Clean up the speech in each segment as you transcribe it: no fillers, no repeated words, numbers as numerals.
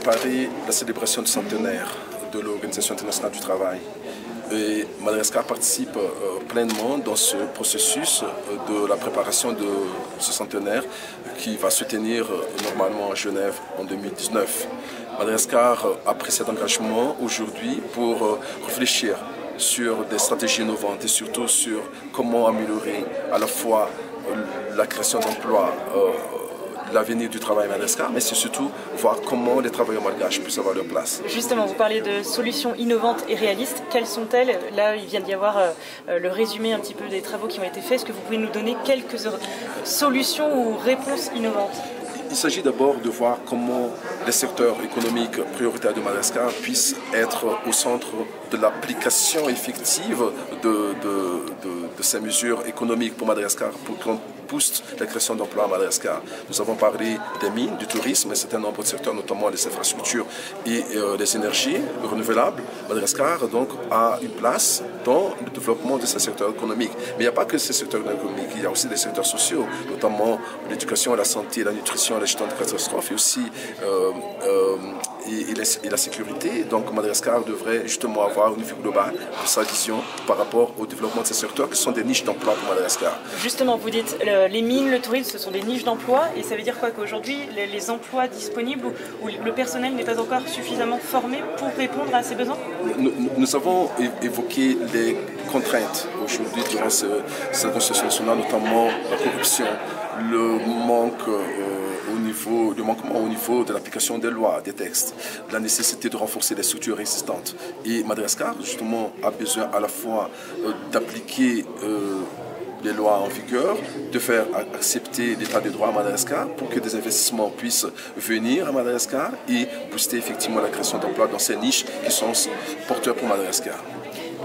préparé la célébration du centenaire de l'Organisation internationale du travail. Et Madagascar participe pleinement dans ce processus de la préparation de ce centenaire qui va se tenir normalement à Genève en 2019. Madagascar a pris cet engagement aujourd'hui pour réfléchir sur des stratégies innovantes et surtout sur comment améliorer à la fois la création d'emplois, l'avenir du travail à Madagascar, mais c'est surtout voir comment les travailleurs malgaches puissent avoir leur place. Justement, vous parlez de solutions innovantes et réalistes. Quelles sont-elles? Là, il vient d'y avoir le résumé un petit peu des travaux qui ont été faits. Est-ce que vous pouvez nous donner quelques solutions ou réponses innovantes? Il s'agit d'abord de voir comment les secteurs économiques prioritaires de Madagascar puissent être au centre de l'application effective de ces mesures économiques pour Madagascar, pour qu'on booste la création d'emplois à Madagascar. Nous avons parlé des mines, du tourisme, un certain nombre de secteurs, notamment les infrastructures et les énergies renouvelables. Madagascar donc a une place dans le développement de ces secteurs économiques. Mais il n'y a pas que ces secteurs économiques, il y a aussi des secteurs sociaux, notamment l'éducation, la santé, la nutrition, la gestion de catastrophes et aussi et la sécurité. Donc Madagascar devrait justement avoir une vue globale de sa vision par rapport au développement de ces secteurs qui sont des niches d'emploi pour Madagascar. Justement, vous dites les mines, le tourisme, ce sont des niches d'emploi et ça veut dire quoi? Qu'aujourd'hui, les emplois disponibles ou le personnel n'est pas encore suffisamment formé pour répondre à ces besoins? Nous avons évoqué les contraintes aujourd'hui durant cette constitution nationale, notamment la corruption, le manquement au niveau de l'application des lois, des textes, la nécessité de renforcer les structures existantes. Et Madagascar, justement, a besoin à la fois d'appliquer les lois en vigueur, de faire accepter l'état des droits à Madagascar pour que des investissements puissent venir à Madagascar et booster effectivement la création d'emplois dans ces niches qui sont porteurs pour Madagascar.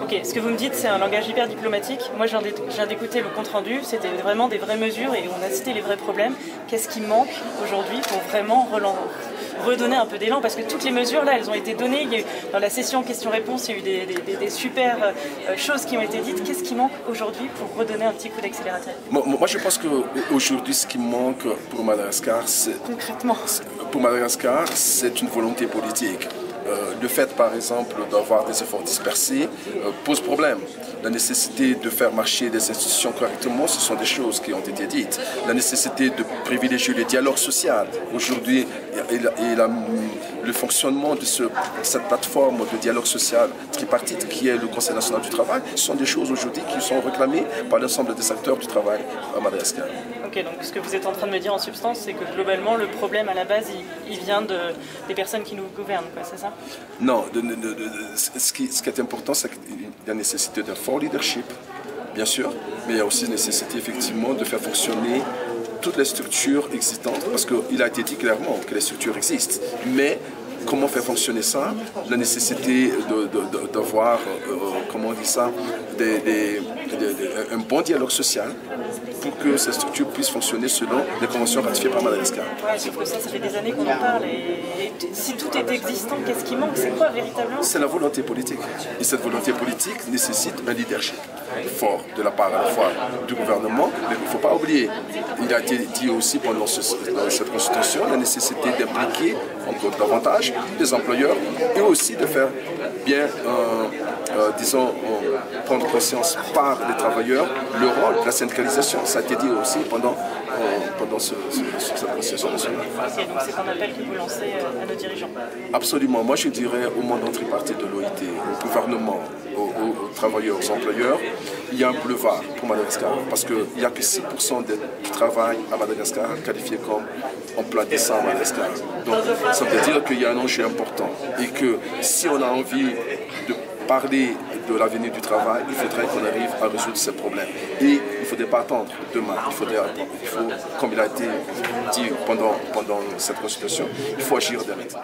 Ok, ce que vous me dites, c'est un langage hyper diplomatique. Moi, je viens d'écouter le compte-rendu, c'était vraiment des vraies mesures et on a cité les vrais problèmes. Qu'est-ce qui manque aujourd'hui pour vraiment redonner un peu d'élan? Parce que toutes les mesures, là, elles ont été données. Il y a eu, dans la session questions-réponses, il y a eu des super choses qui ont été dites. Qu'est-ce qui manque aujourd'hui pour redonner un petit coup d'accélérateur? Moi, je pense qu'aujourd'hui, ce qui manque pour Madagascar, concrètement, pour Madagascar, c'est une volonté politique. Le fait, par exemple, d'avoir des efforts dispersés pose problème. La nécessité de faire marcher des institutions correctement, ce sont des choses qui ont été dites. La nécessité de privilégier le dialogue social. Aujourd'hui, le fonctionnement de cette plateforme de dialogue social tripartite qui est le Conseil national du travail, ce sont des choses aujourd'hui qui sont réclamées par l'ensemble des acteurs du travail à Madagascar. Ok, donc ce que vous êtes en train de me dire en substance, c'est que globalement, le problème à la base, il vient des personnes qui nous gouvernent, c'est ça? Non, ce qui est important, c'est qu'il y a nécessité d'un fort leadership, bien sûr, mais il y a aussi nécessité effectivement de faire fonctionner toutes les structures existantes, parce qu'il a été dit clairement que les structures existent, mais comment faire fonctionner ça? La nécessité d'avoir, comment on dit ça, un bon dialogue social pour que ces structures puissent fonctionner selon les conventions ratifiées par Madagascar. Ouais, sauf que ça fait des années qu'on en parle. Et si tout est existant, qu'est-ce qui manque? C'est quoi véritablement? C'est la volonté politique. Et cette volonté politique nécessite un leadership fort de la part à la fois du gouvernement, mais il ne faut pas oublier, il a été dit aussi pendant cette consultation, la nécessité d'impliquer encore davantage les employeurs et aussi de faire bien, disons, prendre conscience par les travailleurs le rôle de la syndicalisation. Ça a été dit aussi pendant cette consultation nationale. Ok, donc c'est un appel que vous lancez à nos dirigeants? Absolument. Moi, je dirais au monde tripartite de l'OIT, au gouvernement, aux travailleurs, aux employeurs, il y a un boulevard pour Madagascar parce qu'il n'y a que 6% du travail à Madagascar qualifié comme emploi décent à Madagascar. Donc, ça veut dire qu'il y a un enjeu important et que si on a envie de parler de l'avenir du travail, il faudrait qu'on arrive à résoudre ces problèmes. Et il ne faudrait pas attendre demain. Il faut, comme il a été dit pendant cette consultation, il faut agir dès maintenant.